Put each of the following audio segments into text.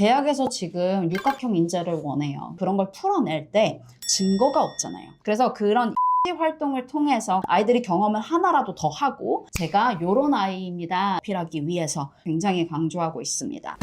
대학에서 지금 육각형 인재를 원해요. 그런 걸 풀어낼 때 증거가 없잖아요. 그래서 그런 활동을 통해서 아이들이 경험을 하나라도 더 하고, 제가 요런 아이입니다 어필하기 위해서 굉장히 강조하고 있습니다.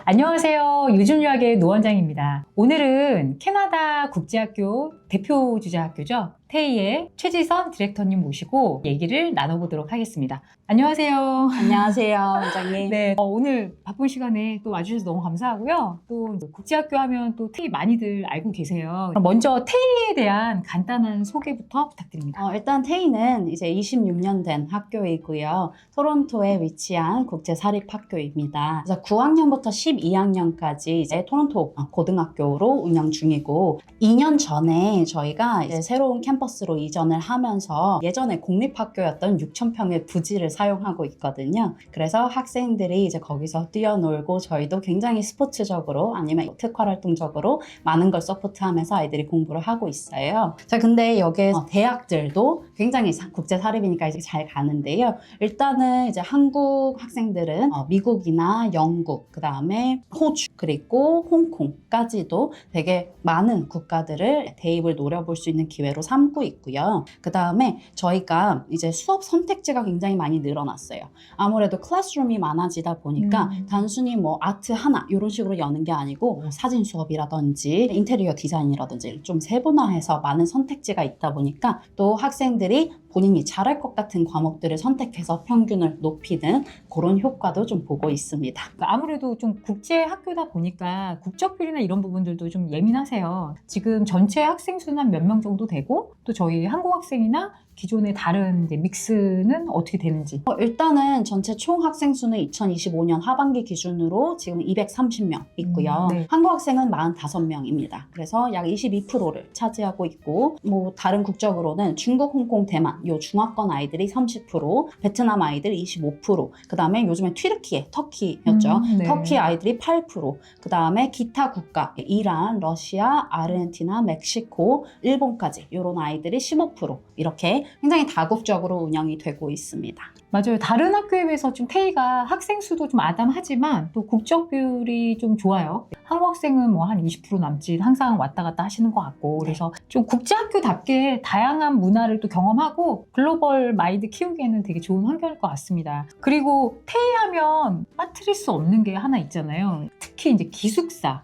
안녕하세요. 요즘유학의 노원장입니다. 오늘은 캐나다 국제학교 대표 주재학교죠. 테이의 최지선 디렉터님 모시고 얘기를 나눠보도록 하겠습니다. 안녕하세요. 안녕하세요, 원장님. 네, 오늘 바쁜 시간에 또 와주셔서 너무 감사하고요. 또 국제학교 하면 또 테이 많이들 알고 계세요. 그럼 먼저 테이에 대한 간단한 소개부터 부탁드립니다. 일단 테이는 이제 26년 된 학교이고요. 토론토에 위치한 국제사립학교입니다. 그래서 9학년부터 12학년까지 이제 토론토 고등학교로 운영 중이고, 2년 전에 저희가 이제 새로운 캠퍼스로 이전을 하면서 예전에 공립학교였던 6,000평의 부지를 사용하고 있거든요. 그래서 학생들이 이제 거기서 뛰어놀고, 저희도 굉장히 스포츠적으로 아니면 특활활동적으로 많은 걸 서포트하면서 아이들이 공부를 하고 있어요. 자, 근데 여기에 대학들도 굉장히 국제 사립이니까 이제 잘 가는데요. 일단은 이제 한국 학생들은 미국이나 영국, 그 다음에 호주, 그리고 홍콩까지도 되게 많은 국가들을 대입을 노려볼 수 있는 기회로 삼고 있고요. 그 다음에 저희가 이제 수업 선택지가 굉장히 많이 늘어났어요. 아무래도 클래스룸이 많아지다 보니까 단순히 뭐 아트 하나 이런 식으로 여는 게 아니고 사진 수업이라든지 인테리어 디자인이라든지 좀 세분화해서 많은 선택지가 있다 보니까 또 학생들이 본인이 잘할 것 같은 과목들을 선택해서 평균을 높이는 그런 효과도 좀 보고 있습니다. 아무래도 좀 국제 학교다 보니까 국적비리나 이런 부분들도 좀 예민하세요. 지금 전체 학생 수는 한 몇 명 정도 되고, 또 저희 한국 학생이나 기존의 다른 이제 믹스는 어떻게 되는지. 일단은 전체 총 학생 수는 2025년 하반기 기준으로 지금 230명 있고요. 네. 한국 학생은 45명입니다. 그래서 약 22%를 차지하고 있고, 뭐 다른 국적으로는 중국, 홍콩, 대만 요 중화권 아이들이 30%, 베트남 아이들 25%, 그 다음에 요즘에 튀르키예, 터키였죠. 네. 터키 아이들이 8%, 그 다음에 기타 국가, 이란, 러시아, 아르헨티나, 멕시코, 일본까지 이런 아이들이 15%, 이렇게 굉장히 다국적으로 운영이 되고 있습니다. 맞아요. 다른 학교에 비해서 좀 테이가 학생 수도 좀 아담하지만 또 국적 비율이 좀 좋아요. 한국 학생은 뭐 한 20% 남짓 항상 왔다 갔다 하시는 것 같고, 그래서 좀 국제학교답게 다양한 문화를 또 경험하고 글로벌 마인드 키우기에는 되게 좋은 환경일 것 같습니다. 그리고 테이 하면 빠뜨릴 수 없는 게 하나 있잖아요. 특히 이제 기숙사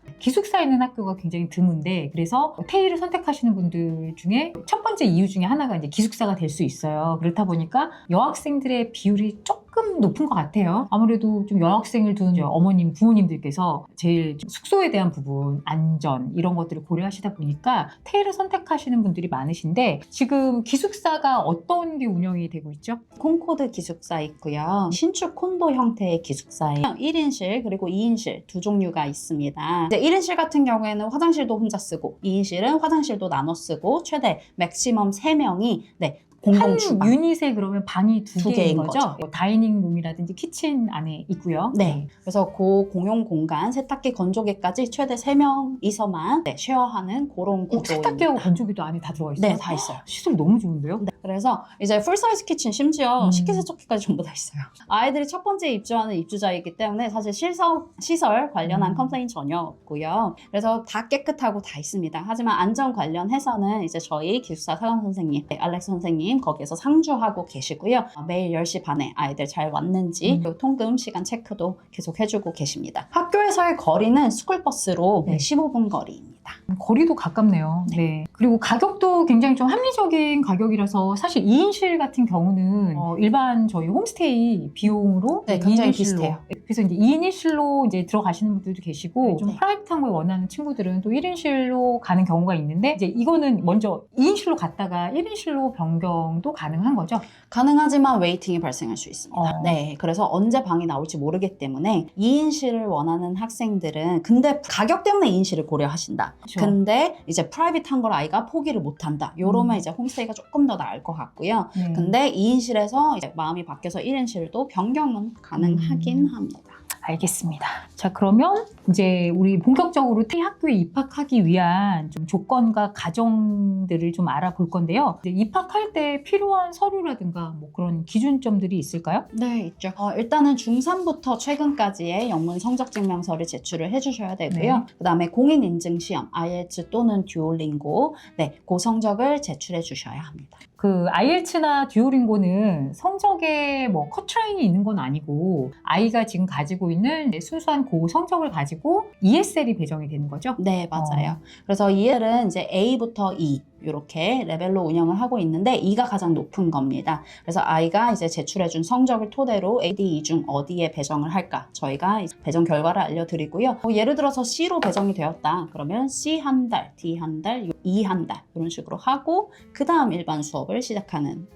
있는 학교가 굉장히 드문데, 그래서 테이를 선택하시는 분들 중에 첫 번째 이유 중에 하나가 이제 기숙사가 될 수 있어요. 그렇다 보니까 여학생들의 비율이 조금 높은 것 같아요. 아무래도 좀 여학생을 둔 어머님, 부모님들께서 제일 숙소에 대한 부분, 안전 이런 것들을 고려하시다 보니까 테이를 선택하시는 분들이 많으신데, 지금 기숙사가 어떤 게 운영이 되고 있죠? 콘코드 기숙사 있고요. 신축 콘도 형태의 기숙사예요. 1인실 그리고 2인실 두 종류가 있습니다. 이제 1인실 같은 경우에는 화장실도 혼자 쓰고, 2인실은 화장실도 나눠 쓰고, 최대 맥시멈 3명이 공동 주방. 한 유닛에 그러면 방이 두 개인 개인 거죠? 다이닝 룸이라든지 키친 안에 있고요. 네. 그래서 그 공용 공간, 세탁기, 건조기까지 최대 3명이서만 쉐어하는 그런 구조입니다. 세탁기하고 건조기도 안에 다 들어가 있어요? 네, 다 있어요. 시설 너무 좋은데요? 네. 그래서 이제 풀사이즈 키친, 심지어 식기세척기까지 전부 다 있어요. 아이들이 첫 번째 입주하는 입주자이기 때문에 사실 시설 관련한 컴플레인 전혀 없고요. 그래서 다 깨끗하고 다 있습니다. 하지만 안전 관련해서는 이제 저희 기숙사 사감 선생님, 알렉스 선생님 거기에서 상주하고 계시고요. 매일 10시 반에 아이들 잘 왔는지 통금 시간 체크도 계속 해주고 계십니다. 학교에서의 거리는 스쿨버스로 15분 거리입니다. 거리도 가깝네요. 네. 그리고 가격도 굉장히 좀 합리적인 가격이라서, 사실 2인실 같은 경우는 일반 저희 홈스테이 비용으로 굉장히 2인실로. 비슷해요. 그래서 이제 2인실로 이제 들어가시는 분들도 계시고, 좀 네. 프라이빗한 걸 원하는 친구들은 또 1인실로 가는 경우가 있는데, 이제 이거는 먼저 2인실로 갔다가 1인실로 변경도 가능한 거죠? 가능하지만 웨이팅이 발생할 수 있습니다. 네, 그래서 언제 방이 나올지 모르기 때문에 2인실을 원하는 학생들은, 근데 가격 때문에 2인실을 고려하신다. 그렇죠. 근데 이제 프라이빗한 걸 아이가 포기를 못한다. 요러면 이제 홈스테이가 조금 더 나을 것 같고요. 근데 2인실에서 이제 마음이 바뀌어서 1인실도 변경은 가능하긴 합니다. 알겠습니다. 자, 그러면 이제 우리 본격적으로 T 학교에 입학하기 위한 좀 조건과 과정들을 좀 알아볼 건데요. 이제 입학할 때 필요한 서류라든가 뭐 그런 기준점들이 있을까요? 네, 있죠. 일단은 중3부터 최근까지의 영문 성적 증명서를 제출을 해주셔야 되고요. 네. 그다음에 공인인증시험, IELTS 또는 듀오링고, 네, 그 성적을 제출해 주셔야 합니다. 그 IELTS나 듀오링고는 성적에 뭐 커트라인이 있는 건 아니고 아이가 지금 가지고 있는 순수한 그 성적을 가지고 ESL이 배정이 되는 거죠? 네, 맞아요. 그래서 EL은 이제 A부터 E 이렇게 레벨로 운영을 하고 있는데 E가 가장 높은 겁니다. 그래서 아이가 이제 제출해준 성적을 토대로 A, D, E 중 어디에 배정을 할까 저희가 배정 결과를 알려드리고요. 예를 들어서 C로 배정이 되었다. 그러면 C 한 달, D 한 달, E 한 달 이런 식으로 하고 그 다음 일반 수업을 시작하는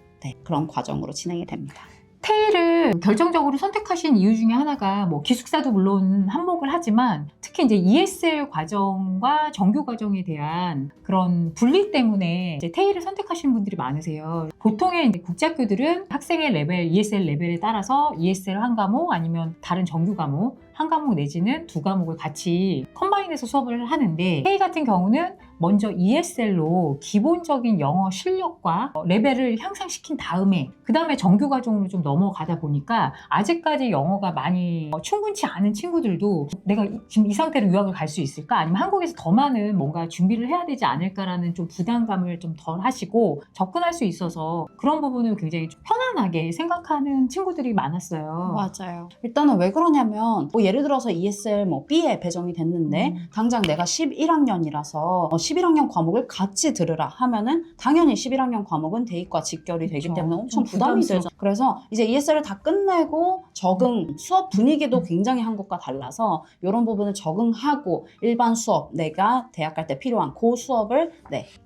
그런 과정으로 진행이 됩니다. 테일을 결정적으로 선택하신 이유 중에 하나가 뭐 기숙사도 물론 한몫을 하지만 특히 이제 ESL 과정과 정규 과정에 대한 그런 분리 때문에 이제 테일을 선택하시는 분들이 많으세요. 보통의 이제 국제학교들은 학생의 레벨, ESL 레벨에 따라서 ESL 한 과목 아니면 다른 정규 과목 한 과목 내지는 두 과목을 같이 컴바인해서 수업을 하는데 테일 같은 경우는 먼저 ESL로 기본적인 영어 실력과 레벨을 향상시킨 다음에 그 다음에 정규 과정으로 좀 넘어가다 보니까 아직까지 영어가 많이 충분치 않은 친구들도 내가 지금 이 상태로 유학을 갈 수 있을까? 아니면 한국에서 더 많은 뭔가 준비를 해야 되지 않을까라는 좀 부담감을 좀 덜 하시고 접근할 수 있어서 그런 부분을 굉장히 좀 편안하게 생각하는 친구들이 많았어요. 맞아요. 일단은 왜 그러냐면 예를 들어서 ESL B에 배정이 됐는데 당장 내가 11학년이라서 11학년 과목을 같이 들으라 하면은 당연히 11학년 과목은 대입과 직결이 되기 그렇죠. 때문에 엄청 좀 부담이 부담스러워. 되죠. 그래서 이제 ESL을 다 끝내고 적응, 수업 분위기도 굉장히 한국과 달라서 이런 부분을 적응하고 일반 수업, 내가 대학 갈 때 필요한 그 수업을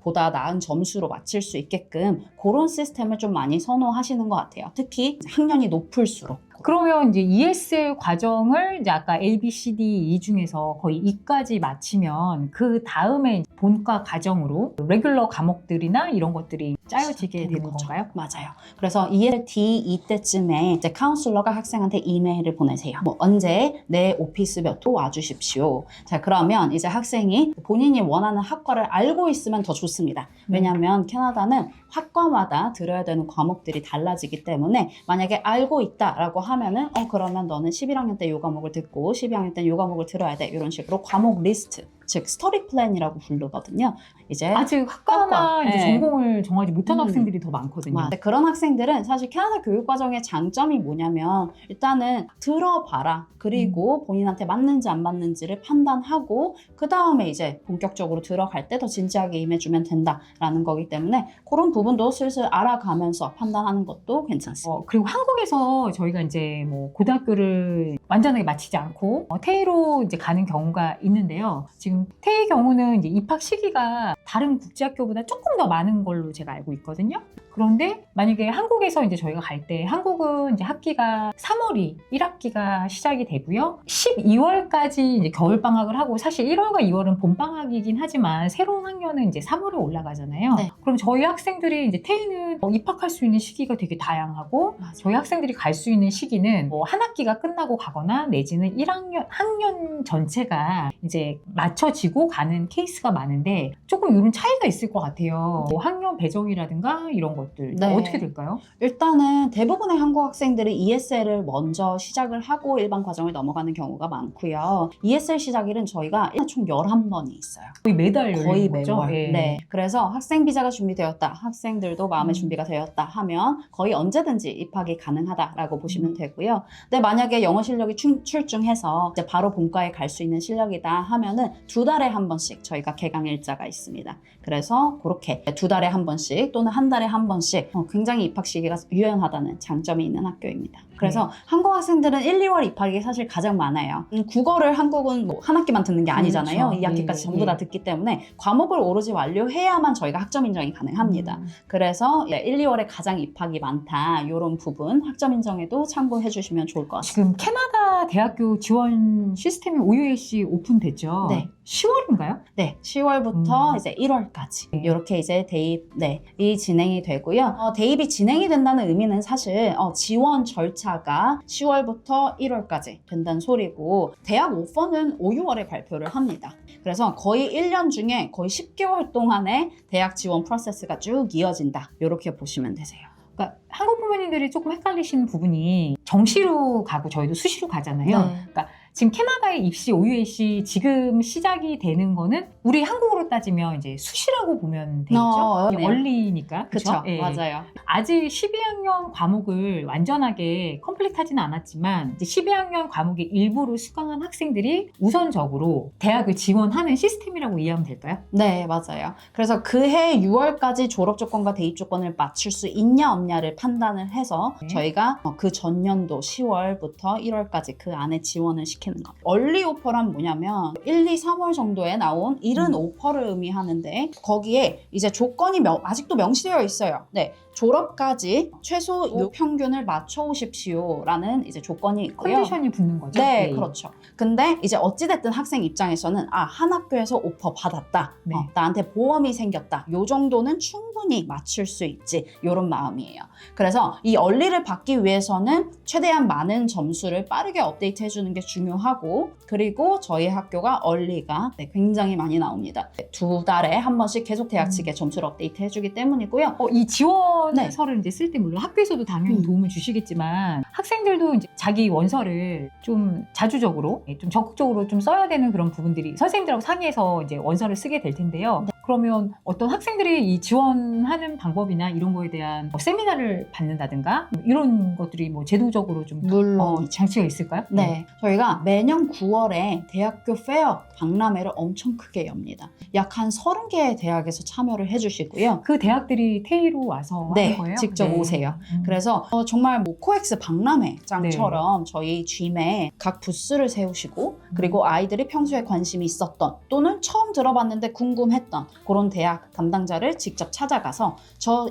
보다 나은 점수로 마칠 수 있게끔 그런 시스템을 좀 많이 선호하시는 것 같아요. 특히 학년이 높을수록. 그러면 이제 ESL 과정을 이제 아까 A, B, C, D, E 중에서 거의 E까지 마치면 그 다음에 본과 과정으로 레귤러 과목들이나 이런 것들이 짜여지게 되는 거죠. 건가요? 맞아요. 그래서 ELT 이때쯤에 이제 카운슬러가 학생한테 이메일을 보내세요. 뭐 언제 내 오피스 몇 호 와주십시오. 자, 그러면 이제 학생이 본인이 원하는 학과를 알고 있으면 더 좋습니다. 왜냐하면 캐나다는 학과마다 들어야 되는 과목들이 달라지기 때문에 만약에 알고 있다라고 하면은 그러면 너는 11학년 때 이 과목을 듣고 12학년 때 이 과목을 들어야 돼. 이런 식으로 과목 리스트, 즉 스터디 플랜이라고 부르거든요. 이제 아직 학과나 이제 네. 전공을 정하지 못한 학생들이 더 많거든요. 근데 그런 학생들은 사실 캐나다 교육과정의 장점이 뭐냐면 일단은 들어봐라. 그리고 본인한테 맞는지 안 맞는지를 판단하고 그 다음에 이제 본격적으로 들어갈 때 더 진지하게 임해주면 된다라는 거기 때문에 그런 부분도 슬슬 알아가면서 판단하는 것도 괜찮습니다. 그리고 한국에서 저희가 이제 뭐 고등학교를 완전하게 마치지 않고 테이로 이제 가는 경우가 있는데요. 지금 테이 경우는 이제 입학 시기가 다른 국제학교보다 조금 더 많은 걸로 제가 알고 있거든요. 그런데 만약에 한국에서 이제 저희가 갈 때 한국은 이제 학기가 3월이 1학기가 시작이 되고요. 12월까지 이제 겨울방학을 하고 사실 1월과 2월은 봄방학이긴 하지만 새로운 학년은 이제 3월에 올라가잖아요. 네. 그럼 저희 학생들이 이제 테이는 입학할 수 있는 시기가 되게 다양하고 맞아요. 저희 학생들이 갈 수 있는 시기는 뭐 한 학기가 끝나고 가거나 내지는 1학년 학년 전체가 이제 맞춰지고 가는 케이스가 많은데 조금 이런 차이가 있을 것 같아요. 뭐 학년 배정이라든가 이런 것들 네. 어떻게 될까요? 일단은 대부분의 한국 학생들이 ESL을 먼저 시작을 하고 일반 과정을 넘어가는 경우가 많고요. ESL 시작일은 저희가 총 11번이 있어요. 거의 매달 거의 열리는 거죠? 매월. 예. 네. 그래서 학생 비자가 준비되었다. 학생들도 마음의 준비가 되었다 하면 거의 언제든지 입학이 가능하다라고 보시면 되고요. 근데 만약에 영어 실력이 출중해서 이제 바로 본과에 갈 수 있는 실력이다 하면은 2달에 한 번씩 저희가 개강 일자가 있습니다. 그래서 그렇게 2달에 한 번씩 또는 한 달에 한 번씩 굉장히 입학 시기가 유연하다는 장점이 있는 학교입니다. 그래서 한국 학생들은 1, 2월 입학이 사실 가장 많아요. 국어를 한국은 뭐 한 학기만 듣는 게 아니잖아요. 그렇죠. 2학기까지 예, 전부 예. 다 듣기 때문에 과목을 오로지 완료해야만 저희가 학점 인정이 가능합니다. 그래서 1, 2월에 가장 입학이 많다. 이런 부분 학점 인정에도 참고해 주시면 좋을 것 같습니다. 지금 캐나다 대학교 지원 시스템이 OUAC 오픈됐죠? 네. 10월인가요? 네, 10월부터 이제 1월까지 이렇게 이제 대입이 진행이 되고요. 대입이 진행이 된다는 의미는 사실 지원 절차가 10월부터 1월까지 된다는 소리고 대학 오퍼는 5, 6월에 발표를 합니다. 그래서 거의 1년 중에 거의 10개월 동안의 대학 지원 프로세스가 쭉 이어진다. 이렇게 보시면 되세요. 그러니까 한국 부모님들이 조금 헷갈리시는 부분이 정시로 가고 저희도 수시로 가잖아요. 그러니까 지금 캐나다의 입시, OUAC 지금 시작이 되는 거는 우리 한국으로 따지면 이제 수시라고 보면 되겠죠? 네. 원리니까. 그렇죠. 예. 맞아요. 아직 12학년 과목을 완전하게 컴플릿하진 않았지만 이제 12학년 과목의 일부를 수강한 학생들이 우선적으로 대학을 지원하는 시스템이라고 이해하면 될까요? 네, 맞아요. 그래서 그해 6월까지 졸업 조건과 대입 조건을 맞출 수 있냐 없냐를 판단을 해서 저희가 그 전년도 10월부터 1월까지 그 안에 지원을 시키는 겁니다. 얼리 오퍼란 뭐냐면 1, 2, 3월 정도에 나온 이른 오퍼를 의미하는데 거기에 이제 조건이 아직도 명시되어 있어요. 네. 졸업까지 최소 평균을 맞춰오십시오라는 이제 조건이 있고요. 컨디션이 붙는 거죠. 네, 그렇죠. 근데 이제 어찌됐든 학생 입장에서는 한 학교에서 오퍼 받았다. 네. 나한테 보험이 생겼다. 요 정도는 충분히 맞출 수 있지. 요런 마음이에요. 그래서 이 얼리를 받기 위해서는 최대한 많은 점수를 빠르게 업데이트 해주는 게 중요하고 그리고 저희 학교가 얼리가 굉장히 많이 나옵니다. 2달에 한 번씩 계속 대학 측에 점수를 업데이트 해주기 때문이고요. 이 지원서를 이제 쓸 때 물론 학교에서도 당연히 도움을 주시겠지만 학생들도 이제 자기 원서를 좀 자주적으로 좀 적극적으로 좀 써야 되는 그런 부분들이 선생님들하고 상의해서 이제 원서를 쓰게 될 텐데요. 그러면 어떤 학생들이 이 지원하는 방법이나 이런 거에 대한 세미나를 받는다든가 이런 것들이 뭐 제도적으로 좀 물론 장치가 있을까요? 네, 저희가 매년 9월에 대학교 페어 박람회를 엄청 크게 엽니다. 약 한 30개의 대학에서 참여를 해주시고요. 그 대학들이 테이로 와서 하는 거예요? 직접 오세요. 그래서 정말 뭐 코엑스 박람회장처럼 저희 GM에 각 부스를 세우시고 그리고 아이들이 평소에 관심이 있었던 또는 처음 들어봤는데 궁금했던 그런 대학 담당자를 직접 찾아가서 저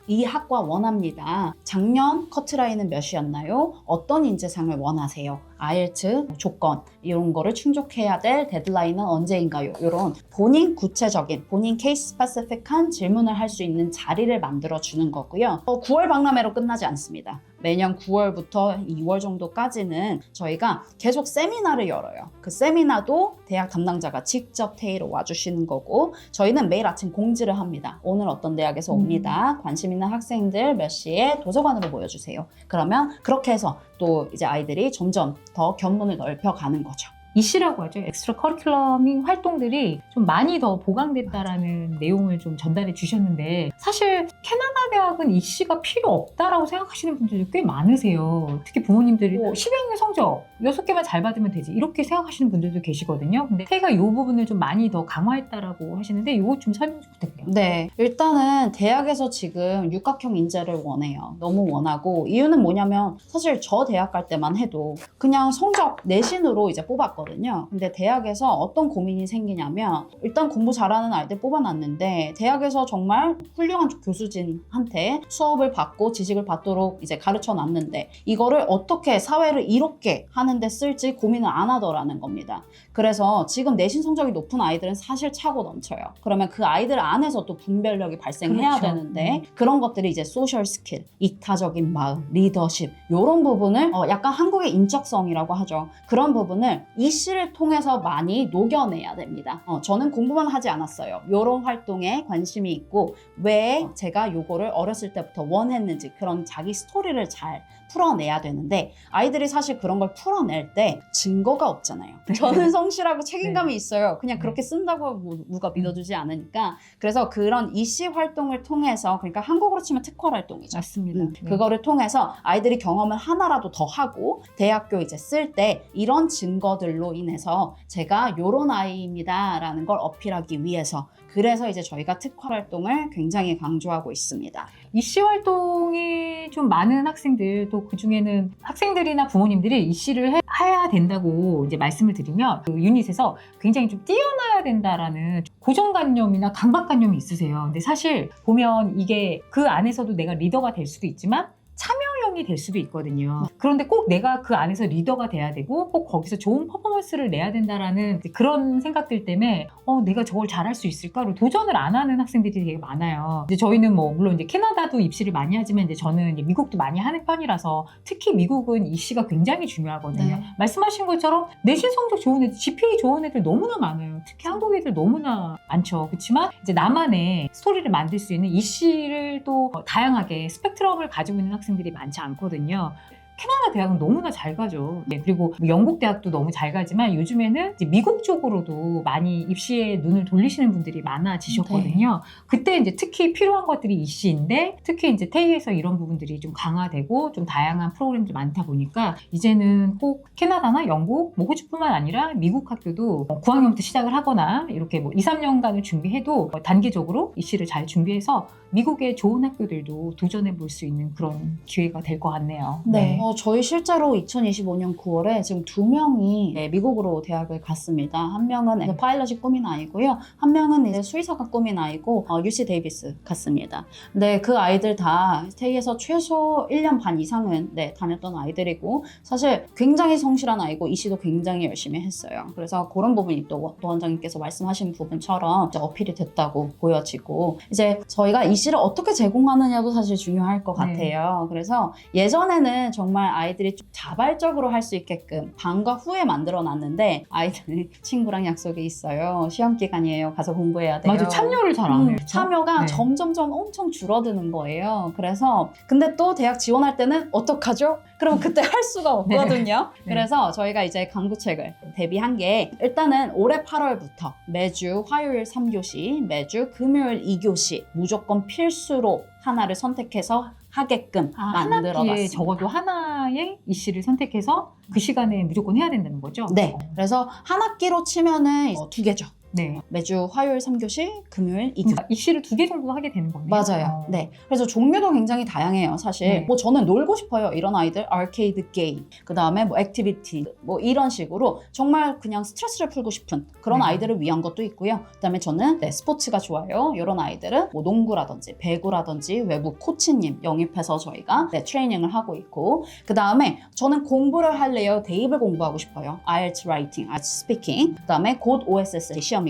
이 학과 원합니다. 작년 커트라인은 몇이었나요? 어떤 인재상을 원하세요? IELTS 조건 이런 거를 충족해야 될 데드라인은 언제인가요? 이런 본인 구체적인 본인 케이스 스페시픽한 질문을 할 수 있는 자리를 만들어 주는 거고요. 9월 박람회로 끝나지 않습니다. 매년 9월부터 2월 정도까지는 저희가 계속 세미나를 열어요. 그 세미나도 대학 담당자가 직접 테이로 와주시는 거고 저희는 매일 아침 공지를 합니다. 오늘 어떤 대학에서 옵니다. 관심 있는 학생들 몇 시에 도서관으로 모여주세요. 그러면 그렇게 해서 또 이제 아이들이 점점 더 견문을 넓혀가는 거죠. 이시라고 하죠. 엑스트라 커리큘럼 활동들이 좀 많이 더 보강됐다라는 내용을 좀 전달해 주셨는데 사실 캐나다 대학은 이시가 필요 없다라고 생각하시는 분들이 꽤 많으세요. 특히 부모님들이 12학년 성적 6개만 잘 받으면 되지 이렇게 생각하시는 분들도 계시거든요. 근데 태가 이 부분을 좀 많이 더 강화했다라고 하시는데 이거 좀 설명 좀 부탁드려요. 네, 일단은 대학에서 지금 육각형 인재를 원해요. 너무 원하고 이유는 뭐냐면 사실 저 대학 갈 때만 해도 그냥 성적 내신으로 이제 뽑았거든요. 근데 대학에서 어떤 고민이 생기냐면 일단 공부 잘하는 아이들 뽑아놨는데 대학에서 정말 훌륭한 교수진한테 수업을 받고 지식을 받도록 이제 가르쳐 놨는데 이거를 어떻게 사회를 이롭게 하는데 쓸지 고민을 안 하더라는 겁니다. 그래서 지금 내신 성적이 높은 아이들은 사실 차고 넘쳐요. 그러면 그 아이들 안에서 또 분별력이 발생해야 되는데 그런 것들이 이제 소셜 스킬, 이타적인 마음, 리더십 이런 부분을 약간 한국의 인적성이라고 하죠. 그런 부분을 이시를 통해서 많이 녹여내야 됩니다. 저는 공부만 하지 않았어요. 이런 활동에 관심이 있고 왜 제가 요거를 어렸을 때부터 원했는지 그런 자기 스토리를 잘 풀어내야 되는데 아이들이 사실 그런 걸 풀어낼 때 증거가 없잖아요. 저는 성실하고 책임감이 있어요. 그냥 그렇게 쓴다고 누가 믿어주지 않으니까 그래서 그런 이시 활동을 통해서 그러니까 한국으로 치면 특활 활동이죠. 맞습니다. 그거를 통해서 아이들이 경험을 하나라도 더 하고 대학교 이제 쓸 때 이런 증거들로 인해서 제가 요런 아이입니다 라는 걸 어필하기 위해서 그래서 이제 저희가 특활 활동을 굉장히 강조하고 있습니다. 이시 활동이 좀 많은 학생들 또 그중에는 학생들이나 부모님들이 이시를 해야 된다고 이제 말씀을 드리면 그 유닛에서 굉장히 좀 뛰어나야 된다라는 고정관념이나 강박관념이 있으세요. 근데 사실 보면 이게 그 안에서도 내가 리더가 될 수도 있지만 참여형이 상황이 될 수도 있거든요. 그런데 꼭 내가 그 안에서 리더가 돼야 되고 꼭 거기서 좋은 퍼포먼스를 내야 된다라는 그런 생각들 때문에 내가 저걸 잘할 수 있을까로 도전을 안 하는 학생들이 되게 많아요. 이제 저희는 뭐 물론 이제 캐나다도 입시를 많이 하지만 이제 저는 이제 미국도 많이 하는 편이라서 특히 미국은 입시가 굉장히 중요하거든요. 네. 말씀하신 것처럼 내신 성적 좋은 애들, GPA 좋은 애들 너무나 많아요. 특히 한국 애들 너무나 많죠. 그렇지만 이제 나만의 스토리를 만들 수 있는 입시를 또 다양하게 스펙트럼을 가지고 있는 학생들이 많지 않거든요. 캐나다 대학은 너무나 잘 가죠. 네, 그리고 영국 대학도 너무 잘 가지만 요즘에는 이제 미국 쪽으로도 많이 입시에 눈을 돌리시는 분들이 많아지셨거든요. 그때 이제 특히 필요한 것들이 입시인데 특히 이제 테이에서 이런 부분들이 좀 강화되고 좀 다양한 프로그램들이 많다 보니까 이제는 꼭 캐나다나 영국, 뭐 호주뿐만 아니라 미국 학교도 9학년부터 시작을 하거나 이렇게 뭐 2, 3년간을 준비해도 단계적으로 입시를 잘 준비해서 미국의 좋은 학교들도 도전해 볼 수 있는 그런 기회가 될 것 같네요. 네. 저희 실제로 2025년 9월에 지금 2명이 미국으로 대학을 갔습니다. 한 명은 이제 파일럿이 꿈인 아이고요. 한 명은 이제 수의사가 꿈인 아이고 UC 데이비스 갔습니다. 근데 그 아이들 다 스테이에서 최소 1년 반 이상은 다녔던 아이들이고 사실 굉장히 성실한 아이고 이시도 굉장히 열심히 했어요. 그래서 그런 부분이 또 원장님께서 말씀하신 부분처럼 이제 어필이 됐다고 보여지고 이제 저희가 이시를 어떻게 제공하느냐도 사실 중요할 것 같아요. 그래서 예전에는 정말 아이들이 좀 자발적으로 할 수 있게끔 방과 후에 만들어 놨는데 아이들이 친구랑 약속이 있어요. 시험 기간이에요. 가서 공부해야 돼요. 맞아, 참여를 잘 안 해요. 참여가 점점점 엄청 줄어드는 거예요. 그래서 근데 또 대학 지원할 때는 어떡하죠? 그럼 그때 할 수가 없거든요. 네. 그래서 저희가 이제 강구책을 대비한 게 일단은 올해 8월부터 매주 화요일 3교시, 매주 금요일 2교시 무조건 필수로 하나를 선택해서 하게끔 한 만들어봤습니다. 학기에 적어도 하나의 이시를 선택해서 그 시간에 무조건 해야 된다는 거죠? 네. 그래서 한 학기로 치면은 2개죠. 네. 매주 화요일 3교시, 금요일 2교시. 입시를 2개 정도 하게 되는 거네요. 맞아요. 네. 그래서 종류도 굉장히 다양해요, 사실. 네. 뭐 저는 놀고 싶어요. 이런 아이들, 아케이드 게임, 그 다음에 뭐 액티비티, 뭐 이런 식으로 정말 그냥 스트레스를 풀고 싶은 그런 네. 아이들을 위한 것도 있고요. 그 다음에 저는 스포츠가 좋아요. 이런 아이들은 뭐 농구라든지 배구라든지 외부 코치님 영입해서 저희가 트레이닝을 하고 있고, 그 다음에 저는 공부를 할래요. 대입을 공부하고 싶어요. IELTS 라이팅, IELTS 스피킹, 그 다음에 곧 OSS 시험이거든요.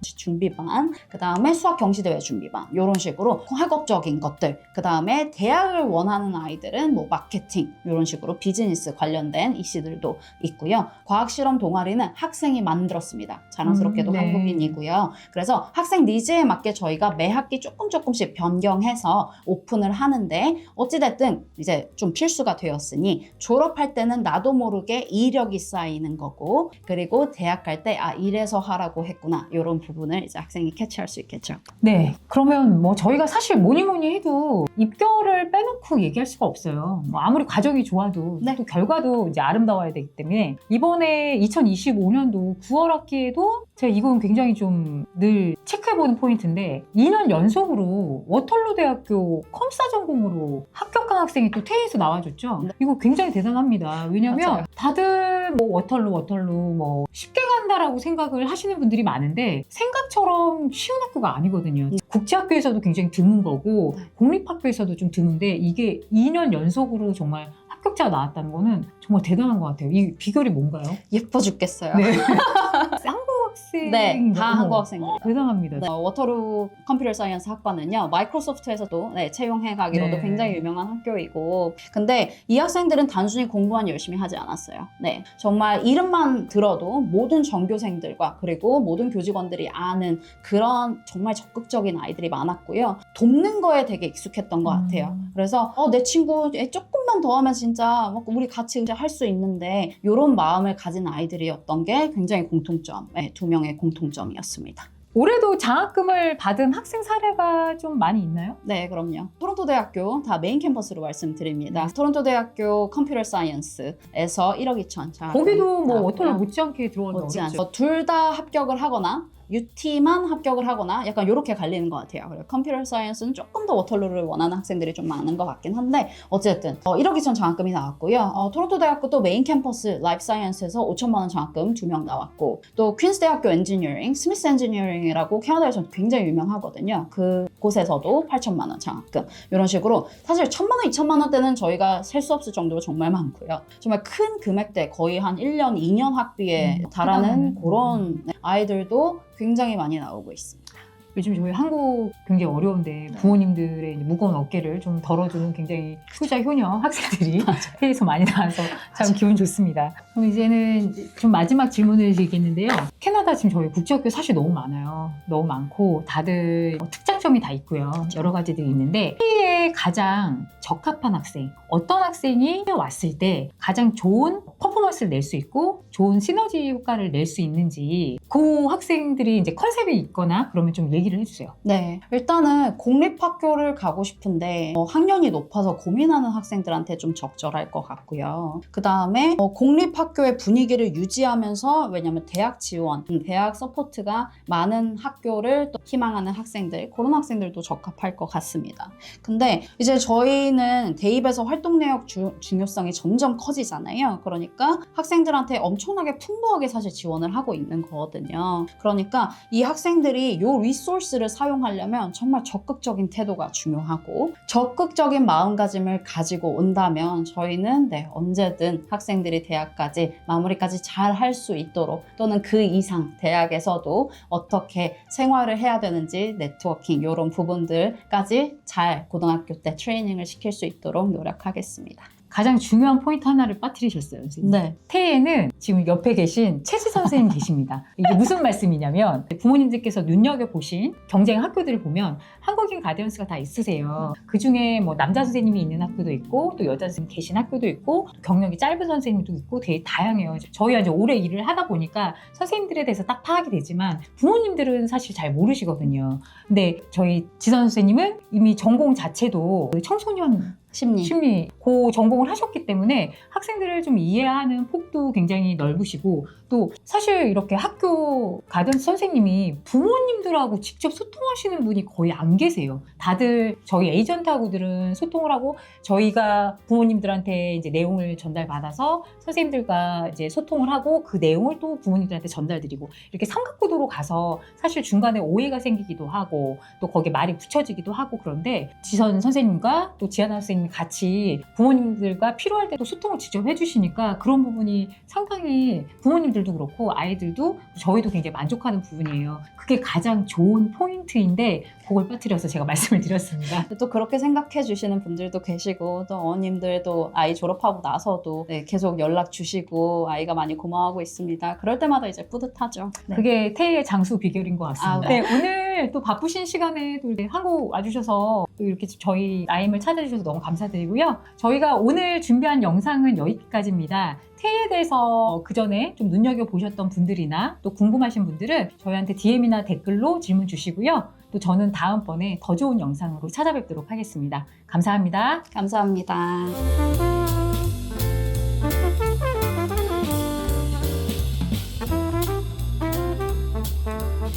준비반, 그 다음에 수학 경시대회 준비반, 이런 식으로 학업적인 것들, 그 다음에 대학을 원하는 아이들은 뭐 마케팅, 이런 식으로 비즈니스 관련된 이슈들도 있고요. 과학실험 동아리는 학생이 만들었습니다. 자랑스럽게도 네. 한국인이고요. 그래서 학생 니즈에 맞게 저희가 매 학기 조금씩 변경해서 오픈을 하는데 어찌됐든 이제 좀 필수가 되었으니 졸업할 때는 나도 모르게 이력이 쌓이는 거고, 그리고 대학 갈 때 이래서 하라고 했구나, 이런 부분을 이제 학생이 캐치할 수 있겠죠. 네. 그러면 뭐 저희가 사실 뭐니 해도 입결을 빼놓고 얘기할 수가 없어요. 뭐 아무리 과정이 좋아도 또 결과도 이제 아름다워야 되기 때문에 이번에 2025년도 9월 학기에도 제가 이건 굉장히 좀 늘 체크해보는 포인트인데 2년 연속으로 워털루 대학교 컴싸 전공으로 합격한 학생이 또 퇴에서 나와줬죠. 이거 굉장히 대단합니다. 왜냐면 맞아요. 다들 뭐 워털루 뭐 쉽게 간다라고 생각을 하시는 분들이 많은데 생각처럼 쉬운 학교가 아니거든요. 국제학교에서도 굉장히 드문 거고 공립학교에서도 좀 드문데 이게 2년 연속으로 정말 합격자가 나왔다는 거는 정말 대단한 것 같아요. 이 비결이 뭔가요? 예뻐 죽겠어요. 네. 한국 학생. 네, 다 한국 학생들. 대단합니다. 워터루 컴퓨터 사이언스 학과는요, 마이크로소프트에서도 채용해 가기로도 네. 굉장히 유명한 학교이고, 근데 이 학생들은 단순히 공부만 열심히 하지 않았어요. 네, 정말 이름만 들어도 모든 전교생들과 그리고 모든 교직원들이 아는 그런 정말 적극적인 아이들이 많았고요. 돕는 거에 되게 익숙했던 것 같아요. 그래서 내 친구 조금만 더 하면 진짜 우리 같이 할 수 있는데, 이런 마음을 가진 아이들이었던 게 굉장히 공통점, 2명의 공통점이었습니다. 올해도 장학금을 받은 학생 사례가 좀 많이 있나요? 네, 그럼요. 토론토 대학교 다 메인 캠퍼스로 말씀드립니다. 토론토 대학교 컴퓨터 사이언스에서 1억 2천. 거기도 뭐 워털루 못지않게 들어간다고 그랬죠. 둘 다 합격을 하거나 UT만 합격을 하거나 약간 이렇게 갈리는 것 같아요. 그리고 컴퓨터 사이언스는 조금 더 워털루를 원하는 학생들이 좀 많은 것 같긴 한데 어쨌든 1억 2천 장학금이 나왔고요. 토론토 대학교 또 메인 캠퍼스 라이프 사이언스에서 5천만 원 장학금 2명 나왔고 또 퀸스 대학교 엔지니어링, 스미스 엔지니어링이라고 캐나다에서 굉장히 유명하거든요. 그곳에서도 8천만 원 장학금 이런 식으로 사실 1,000만 원, 2천만 원대는 저희가 셀 수 없을 정도로 정말 많고요. 정말 큰 금액대 거의 한 1년, 2년 학비에 달하는 그런 아이들도 굉장히 많이 나오고 있습니다. 요즘 저희 한국 굉장히 어려운데 부모님들의 이제 무거운 어깨를 좀 덜어주는 굉장히 투자 효녀 학생들이 해외에서 많이 나와서 참 기분 좋습니다. 그럼 이제는 좀 마지막 질문을 드리겠는데요. 캐나다 지금 저희 국제학교 사실 너무 많아요. 너무 많고 다들 특장점이 다 있고요. 여러 가지들이 있는데 해외에 가장 적합한 학생, 어떤 학생이 왔을 때 가장 좋은 퍼포먼스를 낼 수 있고 좋은 시너지 효과를 낼 수 있는지 그 학생들이 이제 컨셉이 있거나 그러면 좀 얘기를 해주세요. 네, 일단은 공립학교를 가고 싶은데 학년이 높아서 고민하는 학생들한테 좀 적절할 것 같고요. 그 다음에 공립학교의 분위기를 유지하면서 왜냐면 대학 지원, 대학 서포트가 많은 학교를 또 희망하는 학생들, 그런 학생들도 적합할 것 같습니다. 근데 이제 저희는 대입에서 활동 내역 중요성이 점점 커지잖아요. 그러니까 학생들한테 엄청나게 풍부하게 사실 지원을 하고 있는 거거든요. 그러니까 이 학생들이 요 리소스를 사용하려면 정말 적극적인 태도가 중요하고 적극적인 마음가짐을 가지고 온다면 저희는 언제든 학생들이 대학까지 마무리까지 잘 할 수 있도록 또는 그 이상 대학에서도 어떻게 생활을 해야 되는지 네트워킹 이런 부분들까지 잘 고등학교 때 트레이닝을 시킬 수 있도록 노력하겠습니다. 가장 중요한 포인트 하나를 빠뜨리셨어요, 선생님. 네. 태에는 지금 옆에 계신 최지 선생님 계십니다. 이게 무슨 말씀이냐면 부모님들께서 눈여겨보신 경쟁 학교들을 보면 한국인 가디언스가 다 있으세요. 그중에 뭐 남자 선생님이 있는 학교도 있고 또 여자 선생님 계신 학교도 있고 경력이 짧은 선생님도 있고 되게 다양해요. 저희가 이제 오래 일을 하다 보니까 선생님들에 대해서 딱 파악이 되지만 부모님들은 사실 잘 모르시거든요. 근데 저희 지선 선생님은 이미 전공 자체도 청소년 심리 그 전공을 하셨기 때문에 학생들을 좀 이해하는 폭도 굉장히 넓으시고 또 사실 이렇게 학교 가디언스 선생님이 부모님들하고 직접 소통하시는 분이 거의 안 계세요. 다들 저희 에이전트하고들은 소통을 하고 저희가 부모님들한테 이제 내용을 전달받아서 선생님들과 이제 소통을 하고 그 내용을 또 부모님들한테 전달드리고 이렇게 삼각구도로 가서 사실 중간에 오해가 생기기도 하고 또 거기에 말이 붙여지기도 하고 그런데 지선 선생님과 또 지하나 선생님이 같이 부모님들과 필요할 때도 소통을 직접 해주시니까 그런 부분이 상당히 부모님들도 그렇고 아이들도 저희도 굉장히 만족하는 부분이에요. 그게 가장 좋은 포인트인데 그걸 빠뜨려서 제가 말씀을 드렸습니다. 또 그렇게 생각해 주시는 분들도 계시고 또 어머님들도 아이 졸업하고 나서도 계속 연락 주시고 아이가 많이 고마워하고 있습니다. 그럴 때마다 이제 뿌듯하죠. 네. 그게 태의 장수 비결인 것 같습니다. 네. 오늘 또 바쁘신 시간에 또 한국 와주셔서 또 이렇게 저희 라임을 찾아주셔서 너무 감사드리고요. 저희가 오늘 준비한 영상은 여기까지입니다. 태에 대해서 그 전에 좀 눈여겨보셨던 분들이나 또 궁금하신 분들은 저희한테 DM이나 댓글로 질문 주시고요. 또 저는 다음번에 더 좋은 영상으로 찾아뵙도록 하겠습니다. 감사합니다. 감사합니다.